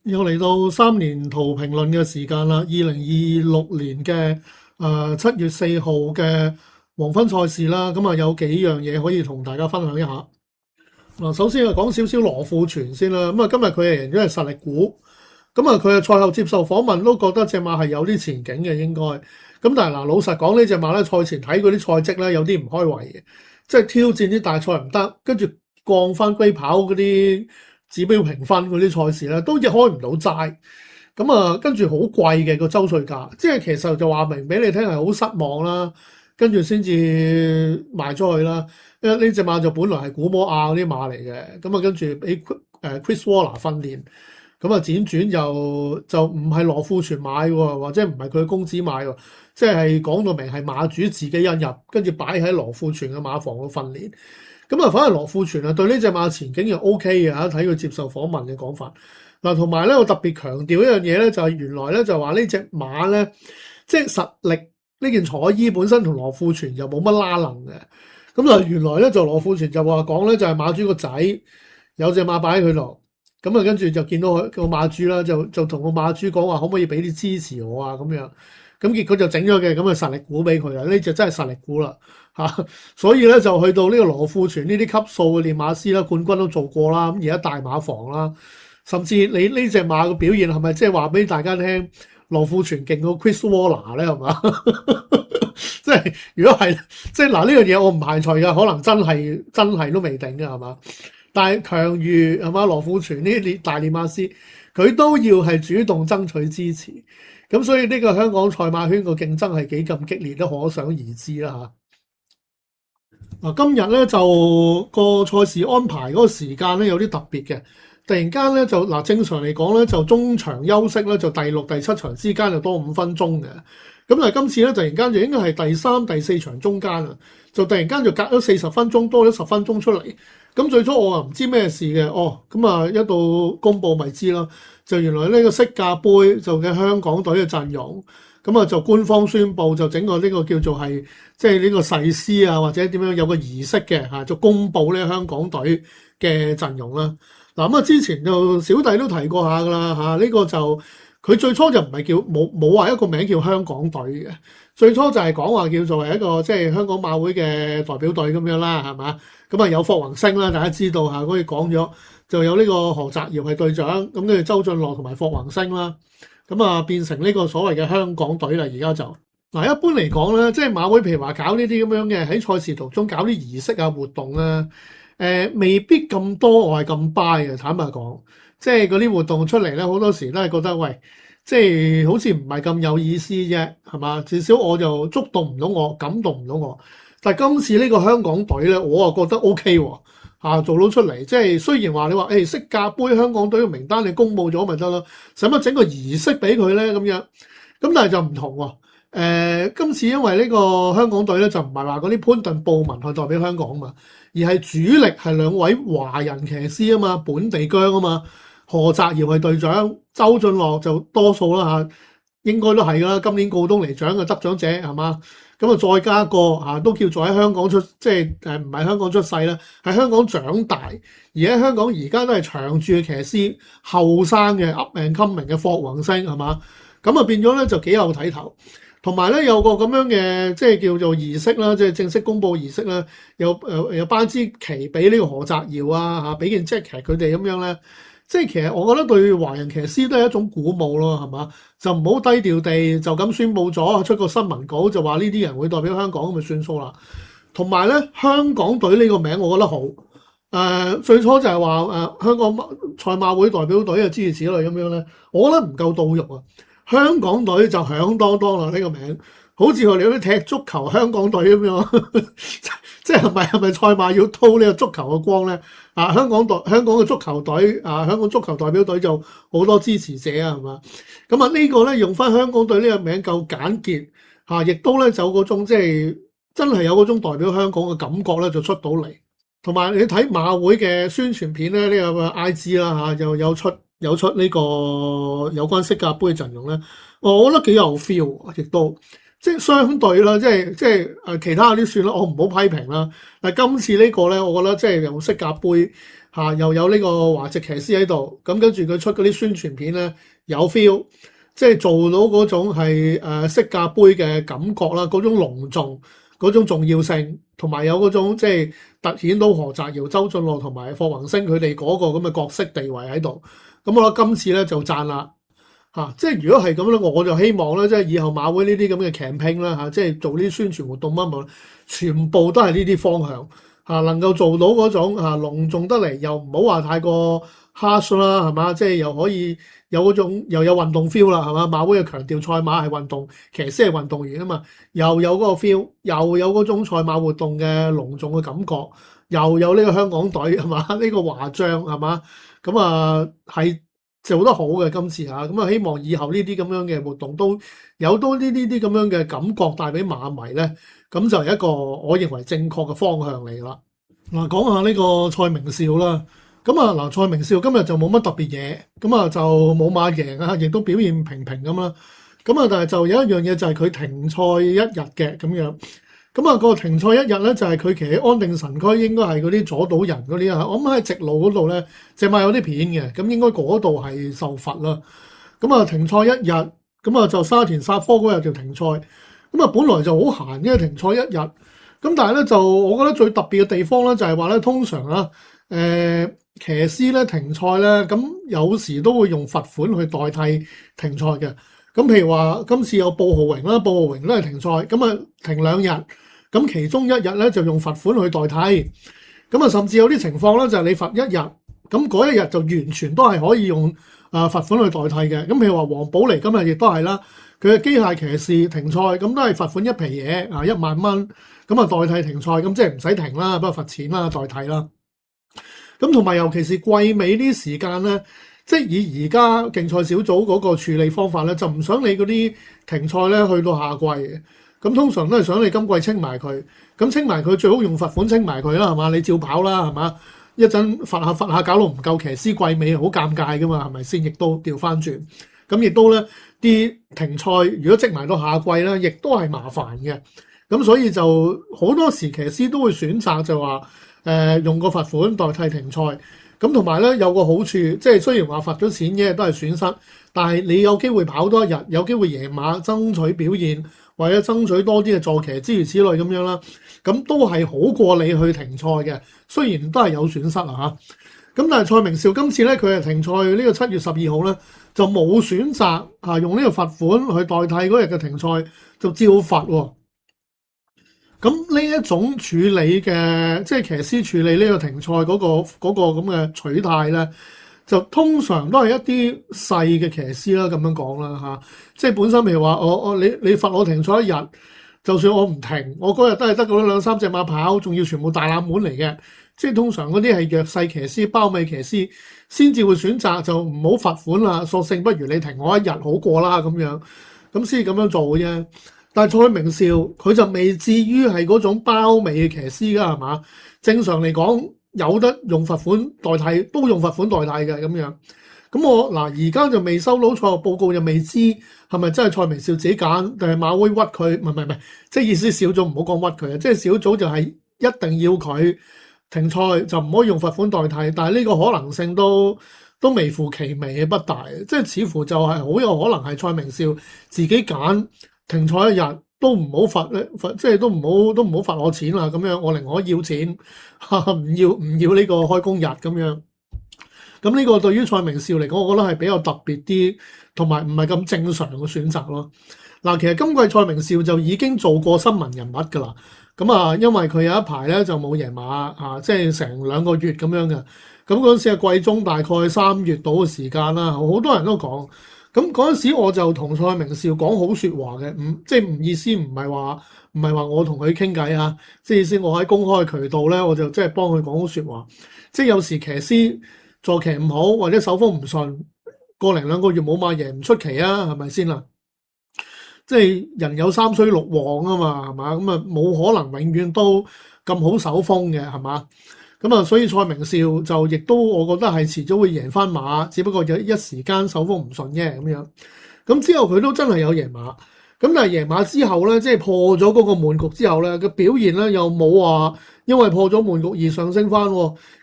又嚟到三年圖評論嘅時間啦，2026年嘅7月4號嘅黃昏賽事啦，咁啊有幾樣嘢可以同大家分享一下。嗱，首先啊講少少羅富全先啦，咁啊今日佢係贏咗係實力股，咁啊佢嘅賽後接受訪問都覺得隻馬係有啲前景嘅應該，咁但係嗱老實講呢隻馬咧賽前睇嗰啲賽績咧有啲唔開胃嘅，即係挑戰啲大賽唔得，跟住降翻龜跑嗰啲指標評分嗰啲賽事咧，都亦開唔到齋。咁啊，跟住好貴嘅個周歲價，即係其實就話明俾你聽係好失望啦。跟住先至賣出去啦。因為呢隻馬就本來係古摩亞嗰啲馬嚟嘅，咁啊跟住俾Chris Waller 訓練，咁啊輾轉就唔係羅富全買喎，或者唔係佢嘅公子買喎，即係講到明係馬主自己引入，跟住擺喺羅富全嘅馬房度訓練。咁啊，反而羅富全啊對呢隻馬前景又 OK 嘅嚇，睇佢接受訪問嘅講法。嗱，同埋咧，我特別強調一樣嘢咧，就係原來咧就話呢隻馬咧，即係實力呢件彩衣本身同羅富全又冇乜拉能嘅。咁啊，原來咧就羅富全就話講咧，就係馬主個仔有隻馬擺喺佢度，咁啊跟住就見到佢個馬主啦，就同個馬主講話，可唔可以俾啲支持我啊咁樣。咁結果就整咗嘅咁嘅實力股俾佢啦，呢隻真係實力股啦嚇。所以咧就去到呢個羅富全呢啲級數嘅練馬師啦，冠軍都做過啦，咁而家大馬房啦。甚至你呢隻馬嘅表現係咪即係話俾大家聽，羅富全勁過 Chris Waller 咧係嘛？即係如果係即係嗱呢樣嘢我唔排除㗎，可能真係都未定㗎係嘛？但係強如係嘛羅富全呢啲大練馬師，佢都要係主動爭取支持，咁所以呢個香港賽馬圈個競爭係幾咁激烈都可想而知啦嚇。今日咧就個賽事安排嗰個時間咧有啲特別嘅。突然間咧就嗱正常嚟講咧就中場休息咧就第6、第7場之間就多5分鐘嘅，咁但係今次咧突然間就應該係第3、第4場中間啊，就突然間就隔咗40分鐘多咗10分鐘出嚟。咁最初我啊唔知咩事嘅，咁啊一到公佈咪知啦，就原來呢個色價杯就嘅香港隊嘅陣容，咁啊就官方宣布就整個呢個叫做係即係呢個誓師啊或者點樣有個儀式嘅嚇，就公佈呢個香港隊嘅陣容啦。嗱咁啊，之前就小弟都提過下㗎啦嚇，呢個就佢最初就唔係叫冇話一個名叫香港隊嘅，最初就係講話叫做係一個即係香港馬會嘅代表隊咁樣啦，係嘛？咁啊有霍宏星啦，大家知道嚇，嗰啲講咗就有呢個何澤堯係隊長，咁跟住周俊樂同埋霍宏星啦，咁啊變成呢個所謂嘅香港隊啦，而家就嗱一般嚟講咧，即係馬會譬如話搞呢啲咁樣嘅喺賽事途中搞啲儀式啊活動啊。未必咁多，我係咁 buy 嘅。坦白講，即係嗰啲活動出嚟咧，好多時都係覺得喂，即係好似唔係咁有意思啫，係嘛？至少我就觸動唔到我，感動唔到我。但係今次呢個香港隊咧，我啊覺得 OK 喎，做到出嚟。即係雖然話你話色價杯香港隊嘅名單你公佈咗咪得咯，使乜整個儀式俾佢咧咁樣？咁但係就唔同喎。今次因為呢個香港隊咧就唔係話嗰啲潘頓布文去代表香港嘛，而係主力係2位華人騎師啊嘛，本地姜啊嘛，何澤堯係隊長，周俊樂就多數啦嚇，應該都係㗎啦，今年告東尼獎嘅得獎者係嘛，咁啊再加個都叫做喺香港出，即係唔係香港出世啦，喺香港長大，而喺香港而家都係長駐嘅騎師，後生嘅 up and coming 嘅霍宏星係嘛，咁啊變咗咧就幾有睇頭。同埋咧有個咁樣嘅即係叫做儀式啦，即係正式公佈儀式啦，有頒支旗俾呢個何澤堯啊嚇，俾件 jacket 佢哋咁樣咧，即係其實我覺得對華人騎師都係一種鼓舞咯，係嘛？就唔好低調地就咁宣佈咗，出個新聞稿就話呢啲人會代表香港咁咪算數啦。同埋咧，香港隊呢個名我覺得好，最初就係話香港賽馬會代表隊啊諸如此類咁樣咧，我覺得唔夠到肉啊。香港隊就響當當啦，呢個名好似我哋啲踢足球香港隊咁樣，即係咪賽馬要鋪呢個足球嘅光咧？香港嘅足球隊香港足球代表隊就好多支持者啊，係嘛？咁啊呢個咧用翻香港隊呢個名夠簡潔亦都咧就嗰種即係真係有嗰種代表香港嘅感覺咧就出到嚟。同埋你睇馬會嘅宣傳片咧，呢個 IG 啦又有出呢個有關色價杯嘅陣容咧，我覺得幾有 feel，亦都即係相對啦，即係其他嗰啲算啦，我唔好批評啦。但係今次呢個咧，我覺得即係用色價杯又有呢個華籍騎師喺度，咁跟住佢出嗰啲宣傳片咧有 feel，即係做到嗰種係色價杯嘅感覺啦，嗰種隆重、嗰種重要性，同埋有嗰種即係突顯到何澤堯、周俊樂同埋霍宏星佢哋嗰個咁嘅角色地位喺度。咁我覺得今次咧就讚啦。即係如果係咁咧，我就希望咧，即係以後馬會呢啲咁嘅 campaign 啦，即係做呢啲宣傳活動乜乜，全部都係呢啲方向能夠做到嗰種隆重得嚟，又唔好話太過 harsh 啦，係嘛？即係又可以有嗰種又有運動 feel 啦，係嘛？馬會嘅強調賽馬係運動，騎師係運動員啊嘛，又有嗰個 feel，又有嗰種賽馬活動嘅隆重嘅感覺，又有呢個香港隊係嘛？呢個華將係嘛？咁係。做得好嘅今次咁希望以後呢啲咁樣嘅活動都有多啲呢啲咁樣嘅感覺帶俾馬迷咧，咁就係一個我認為正確嘅方向嚟啦。嗱，講下呢個蔡明紹啦，咁蔡明紹今日就冇乜特別嘢，咁就冇馬贏亦都表現平平咁啦。但係就有一樣嘢就係佢停賽一日嘅咁樣。個停賽一日咧，就係佢騎喺安定神區，應該係嗰啲阻島人嗰啲我諗喺直路嗰度咧，隻馬有啲片嘅，咁應該嗰度係受罰啦。停賽一日，就沙田煞科嗰日就停賽。本來就好閒，因為停賽一日。但係咧就我覺得最特別嘅地方咧，就係話咧，通常騎師咧停賽咧，咁有時都會用罰款去代替停賽嘅。咁譬如話今次有布浩榮啦，布浩榮都係停賽，停2日。咁其中一日咧就用罰款去代替，甚至有啲情況咧就係你罰1日，咁嗰一日就完全都係可以用罰款去代替嘅。咁譬如話黃寶嚟今日亦都係啦，佢嘅機械騎士停賽，咁都係罰款一皮嘢1萬蚊，代替停賽，咁即係唔使停啦，不過罰錢啦，代替啦。咁同埋尤其是季尾呢啲時間咧，即係以而家競賽小組嗰個處理方法咧，就唔想你嗰啲停賽咧去到夏季嘅。咁通常都係想你今季清埋佢，咁清埋佢最好用罰款清埋佢啦，係嘛？你照跑啦，係嘛？一陣罰下搞到唔夠騎師季尾，好尷尬噶嘛，係咪先？亦都調翻轉，咁亦都咧啲停賽，如果積埋到夏季咧，亦都係麻煩嘅。咁所以就好多時騎師都會選擇就話用個罰款代替停賽。咁同埋咧有個好處，即係雖然話罰咗錢嘅都係損失，但係你有機會跑多一日，有機會贏馬爭取表現，或者爭取多啲嘅坐騎諸如此類咁樣啦，咁都係好過你去停賽嘅。雖然都係有損失咁但係蔡明紹今次咧佢係停賽呢個7月12號咧就冇選擇用呢個罰款去代替嗰日嘅停賽，就照罰喎。咁呢一種處理嘅，即係騎師處理呢個停賽嗰個咁嘅取態咧，就通常都係一啲細嘅騎師啦，咁樣講啦即係本身譬如話你罰我停賽一日，就算我唔停，我嗰日都係得嗰2-3隻馬跑，仲要全部大冷門嚟嘅，即係通常嗰啲係弱勢騎師、包尾騎師先至會選擇就唔好罰款啦，索性不如你停我一日好過啦咁樣，咁先咁樣做嘅啫。但係蔡明紹佢就未至於係嗰種包尾嘅騎師㗎，係嘛？正常嚟講有得用罰款代替，都用罰款代替嘅咁樣。咁我而家就未收到賽後報告，又未知係咪真係蔡明紹自己揀，定係馬會屈佢？唔係，即係意思小組唔好講屈佢啊，即係小組就係一定要佢停賽，就唔可以用罰款代替。但係呢個可能性都微乎其微，不大。即係似乎就係好有可能係蔡明紹自己揀。停賽一日都唔好罰咧，即係都唔好罰我錢啦，咁樣我寧可要錢，唔要呢個開工日咁樣。咁呢個對於蔡明紹嚟講，我覺得係比較特別啲，同埋唔係咁正常嘅選擇咯。其實今季蔡明紹就已經做過新聞人物㗎啦。咁因為佢有一排咧就冇贏馬即係成2個月咁樣嘅。咁嗰陣時係季中大概3月到嘅時間啦，好多人都講。咁嗰陣時我就同蔡明紹講好説話嘅，即係意思唔係話我同佢傾偈即係意思我喺公開渠道咧，我就即係幫佢講好説話。即係有時騎師坐騎唔好或者手風唔順，個零2個月冇馬贏唔出奇係咪先啦？即係人有3衰6旺啊嘛，係嘛？咁冇可能永遠都咁好手風嘅係嘛？所以蔡明紹就亦都我覺得係遲早會贏翻馬，只不過有一時間手風唔順啫咁樣。咁之後佢都真係有贏馬，咁但係贏馬之後咧，即係破咗嗰個悶局之後咧，個表現咧又冇話因為破咗悶局而上升翻。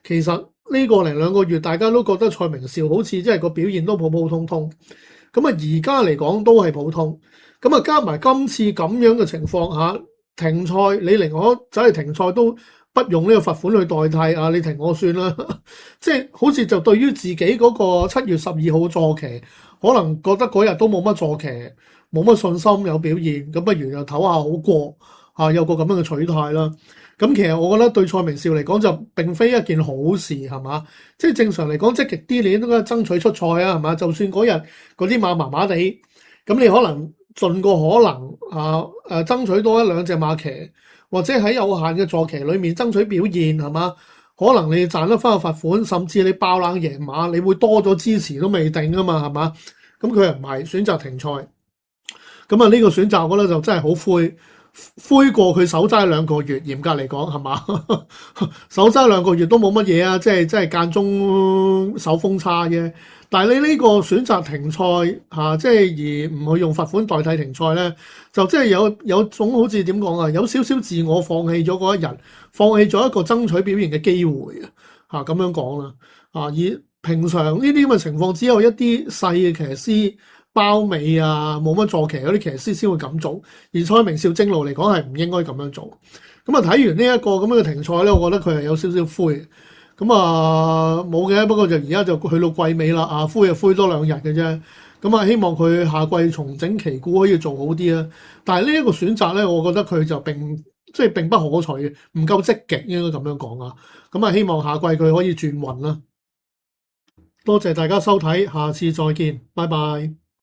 其實呢個零兩個月，大家都覺得蔡明紹好似即係個表現都普普通通。咁啊，而家嚟講都係普通。咁啊，加埋今次咁樣嘅情況下，停賽，你寧可走去停賽都不用呢個罰款去代替啊！你停我算啦。即係好似就對於自己嗰個7月12號坐騎，可能覺得嗰日都冇乜坐騎，冇乜信心有表現，咁不如就唞下好過啊，有個咁樣嘅取態啦。咁其實我覺得對蔡明紹嚟講就並非一件好事，係嘛？即係正常嚟講積極啲，你應該爭取出賽啊，係嘛？就算嗰日嗰啲馬麻麻地，咁你可能盡個可能爭取多一兩隻馬騎，或者喺有限嘅坐騎裏面爭取表現，係嘛？可能你賺得翻個罰款，甚至你爆冷贏馬，你會多咗支持都未定啊嘛，係嘛？咁佢又唔係選擇停賽，咁啊呢個選擇我覺得就真係好灰過佢守齋2個月，嚴格嚟講係嘛？守齋2個月都冇乜嘢啊，即係間中手風差啫。但係你呢個選擇停賽即係而唔去用罰款代替停賽咧，就即係有種好似點講啊，有少少自我放棄咗嗰一日，放棄咗一個爭取表現嘅機會啊咁樣講啦。而平常呢啲咁嘅情況，只有一啲細嘅騎師包尾啊，冇乜坐騎嗰啲騎師先會咁做，而蔡明紹正路嚟講係唔應該咁樣做。咁啊睇完呢一個咁樣嘅停賽咧，我覺得佢係有少少灰。咁啊冇嘅，不過就而家就去到季尾啦，灰就灰多2日嘅啫。咁啊希望佢下季重整旗鼓可以做好啲啊。但係呢一個選擇咧，我覺得佢就並不可取，唔夠積極，應該咁樣講啊。咁啊希望下季佢可以轉運啦。多謝大家收睇，下次再見，拜拜。